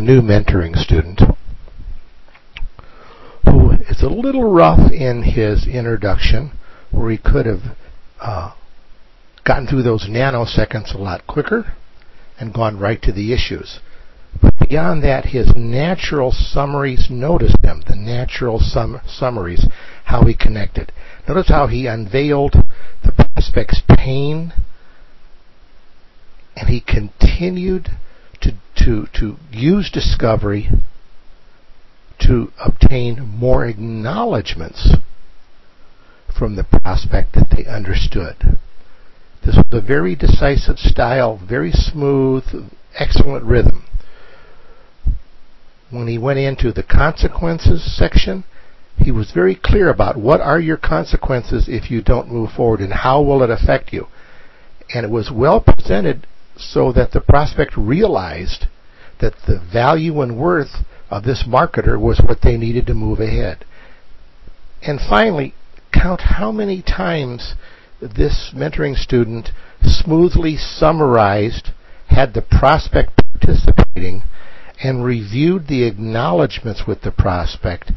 new mentoring student who is a little rough in his introduction, where he could have gotten through those nanoseconds a lot quicker and gone right to the issues. But beyond that, his natural summaries, notice them, the natural summaries, how he connected. Notice how he unveiled the prospect's pain, and he continued to use discovery to obtain more acknowledgments from the prospect that they understood. This was a very decisive style, very smooth, excellent rhythm. When he went into the consequences section, he was very clear about what are your consequences if you don't move forward and how will it affect you. And it was well presented so that the prospect realized that the value and worth of this marketer was what they needed to move ahead. And finally, count how many times this mentoring student smoothly summarized, had the prospect participating, and reviewed the acknowledgments with the prospect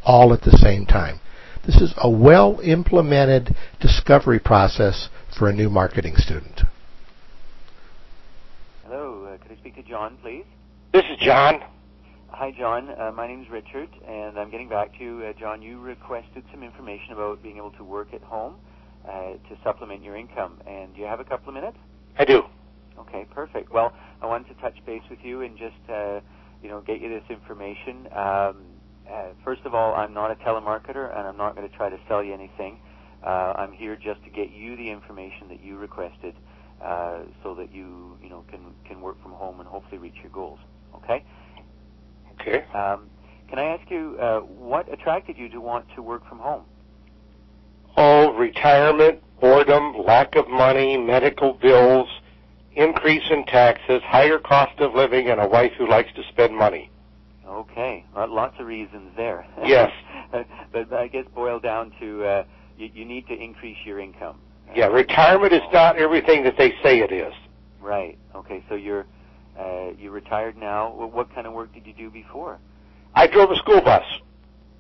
all at the same time. This is a well-implemented discovery process for a new marketing student. Hello, could I speak to John, please? This is John. Hi, John. My name is Richard, and I'm getting back to you. John, you requested some information about being able to work at home to supplement your income. And do you have a couple of minutes? I do. Okay, perfect. Well, I wanted to touch base with you and just, get you this information. First of all, I'm not a telemarketer, and I'm not going to try to sell you anything. I'm here just to get you the information that you requested, so that you can work from home and hopefully reach your goals. Okay. Okay. Can I ask you what attracted you to want to work from home? Oh, retirement, boredom, lack of money, medical bills, increase in taxes, higher cost of living, and a wife who likes to spend money. Okay, well, lots of reasons there. Yes. But I guess boil down to you need to increase your income. Yeah, retirement is not everything that they say it is. Right. Okay, so you're retired now. What kind of work did you do before? I drove a school bus.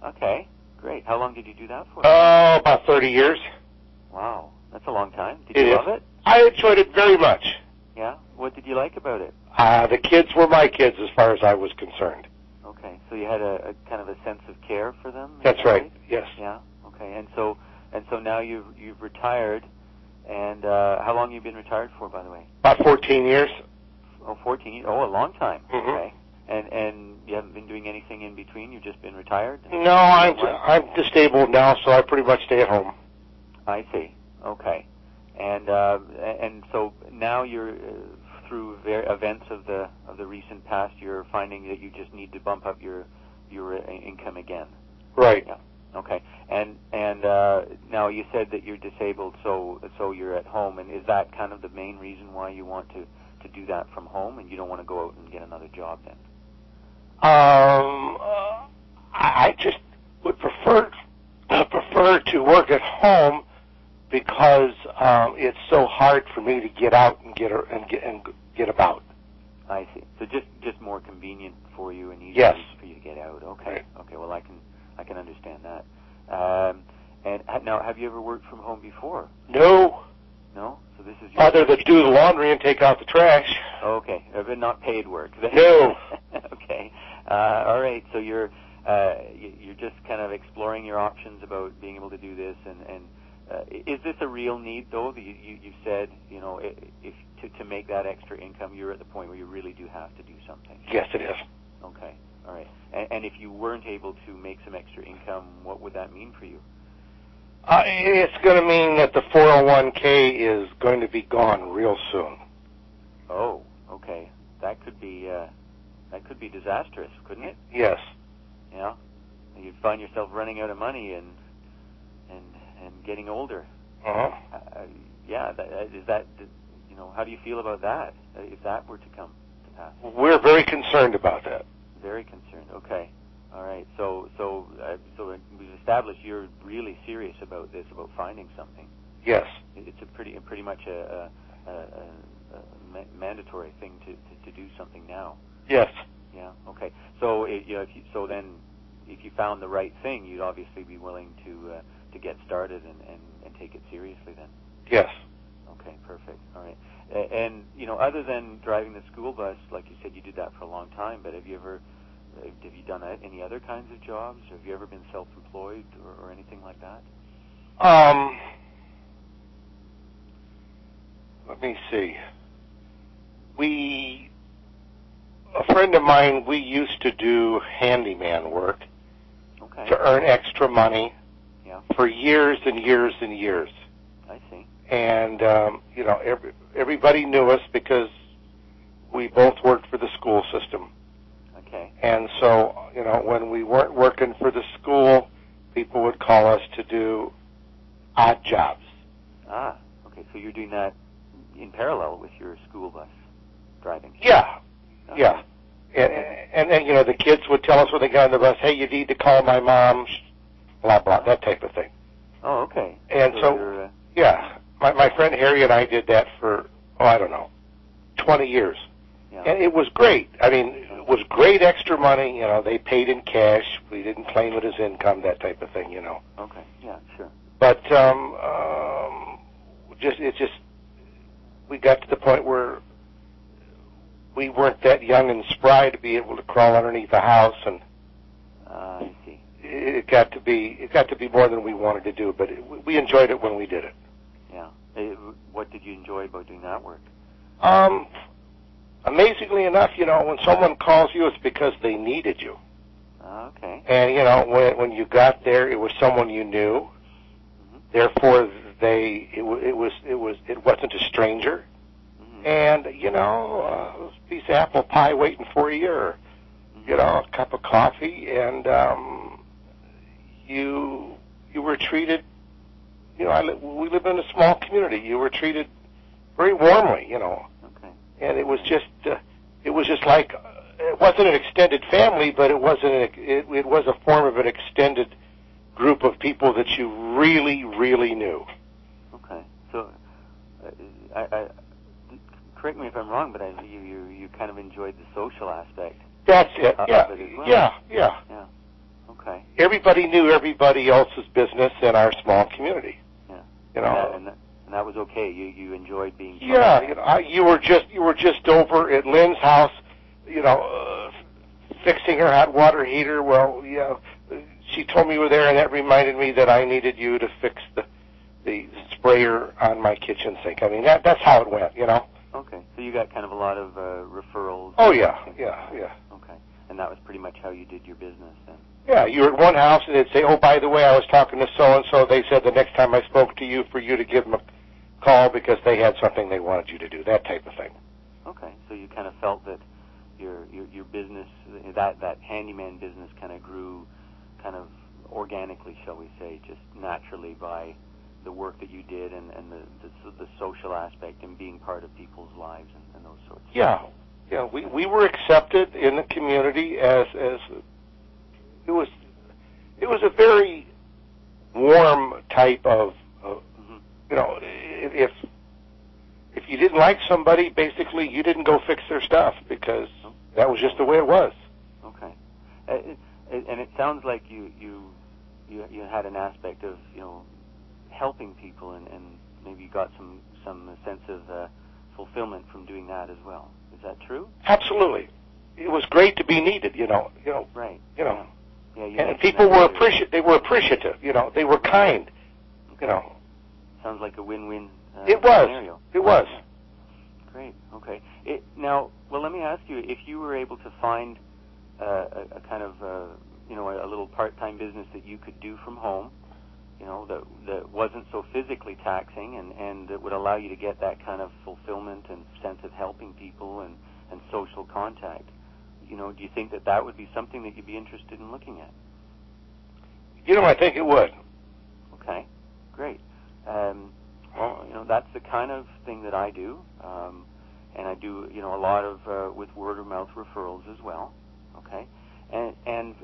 Okay, great. How long did you do that for? Oh, about 30 years. Wow, that's a long time. Did you love it? I enjoyed it very much. Yeah? What did you like about it? The kids were my kids as far as I was concerned. Okay, so you had a kind of a sense of care for them? That's right, yes. Yeah, okay. And so now you've retired, and how long have you been retired for, by the way? About 14 years. Oh, 14 years. Oh, a long time. Mm-hmm. Okay. And you haven't been doing anything in between? You've just been retired? No, I'm disabled now, so I pretty much stay at home. I see. Okay. And so now you're through events of the recent past, you're finding that you just need to bump up your income again. Right. Yeah. Okay. And now you said that you're disabled, so you're at home, and is that kind of the main reason why you want to do that from home, and you don't want to go out and get another job then? I just would prefer to work at home because it's so hard for me to get out and get about. I see. So just more convenient for you and easier Yes. for you to get out. Okay. Right. Okay. Well, I can understand that. And now, have you ever worked from home before? No. No. So this is your Other than do the laundry and take out the trash. Okay, but not paid work. No. Okay. All right. So you're just kind of exploring your options about being able to do this, and is this a real need though? You said if to make that extra income, you're at the point where you really do have to do something. Yes, it is. Okay. All right. And if you weren't able to make some extra income, what would that mean for you? It's going to mean that the 401k is going to be gone real soon. Oh, okay. That could be disastrous, couldn't it? Yes. Yeah. You'd find yourself running out of money and getting older. Uh-huh. Yeah. Is that how do you feel about that? If that were to come to pass? We're very concerned about that. Very concerned. Okay. All right. So we've established you're really serious about this, about finding something. Yes. It's pretty much a mandatory thing to do something now. Yes. Yeah. So if you found the right thing, you'd obviously be willing to get started and take it seriously then. Yes. Okay, perfect. All right. And other than driving the school bus, like you said, you did that for a long time. But have you done any other kinds of jobs? Have you ever been self-employed or anything like that? Let me see. A friend of mine, we used to do handyman work to earn extra money for years and years and years. I see. And, everybody knew us because we both worked for the school system. Okay. And so, when we weren't working for the school, people would call us to do odd jobs. Ah, okay. So you're doing that in parallel with your school bus driving? Yeah. Okay. Yeah. And then, the kids would tell us when they got on the bus, hey, you need to call my mom, blah, blah, that type of thing. Oh, okay. And so my friend Harry and I did that for, 20 years. Yeah. And it was great. I mean, it was great extra money. They paid in cash. We didn't claim it as income, that type of thing, Okay, yeah, sure. But we got to the point where we weren't that young and spry to be able to crawl underneath a house, and I see. It got to be more than we wanted to do. But we enjoyed it when we did it. Yeah. What did you enjoy about doing that work? Amazingly enough, when someone calls you, it's because they needed you. Okay. And when you got there, it was someone you knew. Mm-hmm. Therefore, it wasn't a stranger. Mm-hmm. And a piece of apple pie waiting for you, or a cup of coffee, and you were treated. We live in a small community. You were treated very warmly, Okay. And it was just like it wasn't an extended family, but it was a form of an extended group of people that you really, really knew. Okay. So, I correct me if I'm wrong, but you kind of enjoyed the social aspect. That's it. Yeah. Of it as well. Yeah. Yeah. Okay. Everybody knew everybody else's business in our small community. Yeah. And that was okay. You enjoyed being. Yeah. You were just over at Lynn's house, fixing her hot water heater. Well, yeah. She told me you were there, and that reminded me that I needed you to fix the sprayer on my kitchen sink. I mean, that's how it went, Okay, so you got kind of a lot of referrals. Oh, yeah. Okay, and that was pretty much how you did your business then? Yeah, you were at one house, and they'd say, oh, by the way, I was talking to so-and-so. They said the next time I spoke to you, for you to give them a call because they had something they wanted you to do, that type of thing. Okay, so you kind of felt that your business, that handyman business kind of grew kind of organically, shall we say, just naturally by the work that you did and the social aspect and being part of people's lives and those sorts of things. Yeah, we were accepted in the community as it was a very warm type of if you didn't like somebody, basically you didn't go fix their stuff because that was just the way it was. Okay. And it sounds like you had an aspect of helping people and maybe you got some sense of fulfillment from doing that as well. Is that true? Absolutely. It was great to be needed. Right. Yeah, and people were appreciative. They were appreciative. They were kind. Sounds like a win-win it was. scenario. It was. Great. Okay. Now, let me ask you: if you were able to find a kind of a little part-time business that you could do from home, that wasn't so physically taxing and that would allow you to get that kind of fulfillment and sense of helping people and social contact, do you think that would be something that you'd be interested in looking at? I think it would. Okay, great. Well, that's the kind of thing that I do, and I do, a lot of with word-of-mouth referrals as well. Okay, and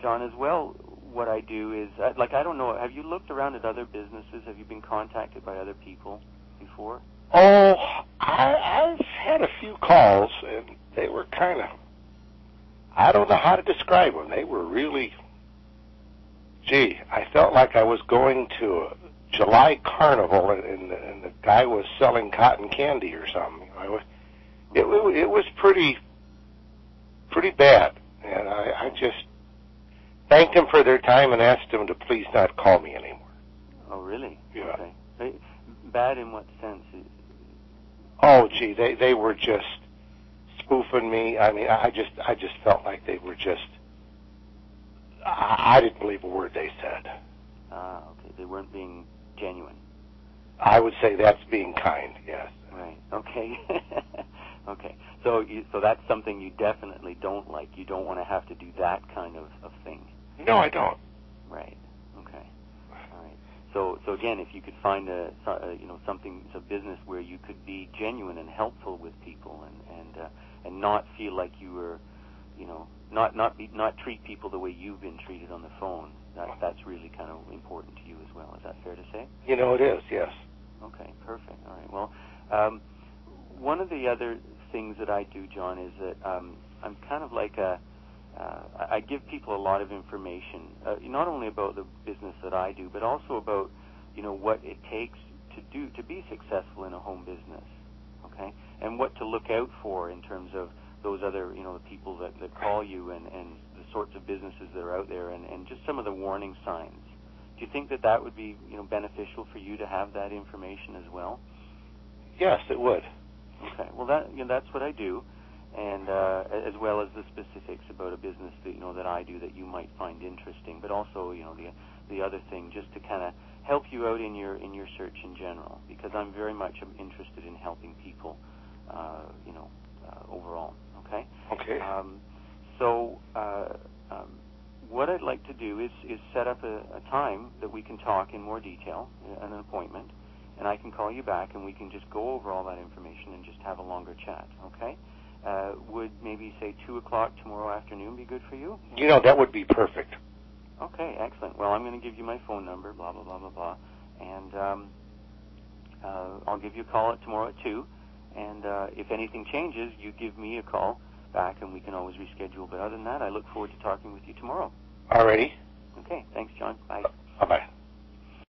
John, as well, what I do is, I don't know, have you looked around at other businesses? Have you been contacted by other people before? Oh, I've had a few calls, and they were kind of, I don't know how to describe them. They were really, gee, I felt like I was going to a July carnival and the guy was selling cotton candy or something. It was pretty bad, and I just thanked them for their time and asked them to please not call me anymore. Oh, really? Yeah. Okay. Bad in what sense? Oh, gee, they were just spoofing me. I mean, I just felt like they were just. I didn't believe a word they said. Ah, okay. They weren't being genuine. I would say that's being kind. Yes. Right. Okay. Okay. So that's something you definitely don't like. You don't want to have to do that kind of thing. No, I don't. Right. Okay. All right. So again, if you could find a business where you could be genuine and helpful with people and not feel like you were, not treat people the way you've been treated on the phone. That's really kind of important to you as well. Is that fair to say? It is. Yes. Okay. Perfect. All right. Well, one of the other things that I do, John, is that I'm kind of like I give people a lot of information, not only about the business that I do, but also about, what it takes to be successful in a home business, okay? And what to look out for in terms of those other, the people that call you and the sorts of businesses that are out there and just some of the warning signs. Do you think that would be, beneficial for you to have that information as well? Yes, it would. Okay. Well, that's what I do, and as well as the specifics about a business that I do that you might find interesting, but also the other thing, just to kind of help you out in your search in general, because I'm very much interested in helping people, overall. Okay. Okay. So what I'd like to do is set up a time that we can talk in more detail, an appointment. And I can call you back, and we can just go over all that information and just have a longer chat, okay? Would maybe, say, 2 o'clock tomorrow afternoon be good for you? That would be perfect. Okay, excellent. Well, I'm going to give you my phone number, blah, blah, blah, blah, blah. And I'll give you a call tomorrow at 2. And if anything changes, you give me a call back, and we can always reschedule. But other than that, I look forward to talking with you tomorrow. All righty. Okay, thanks, John. Bye. Bye-bye.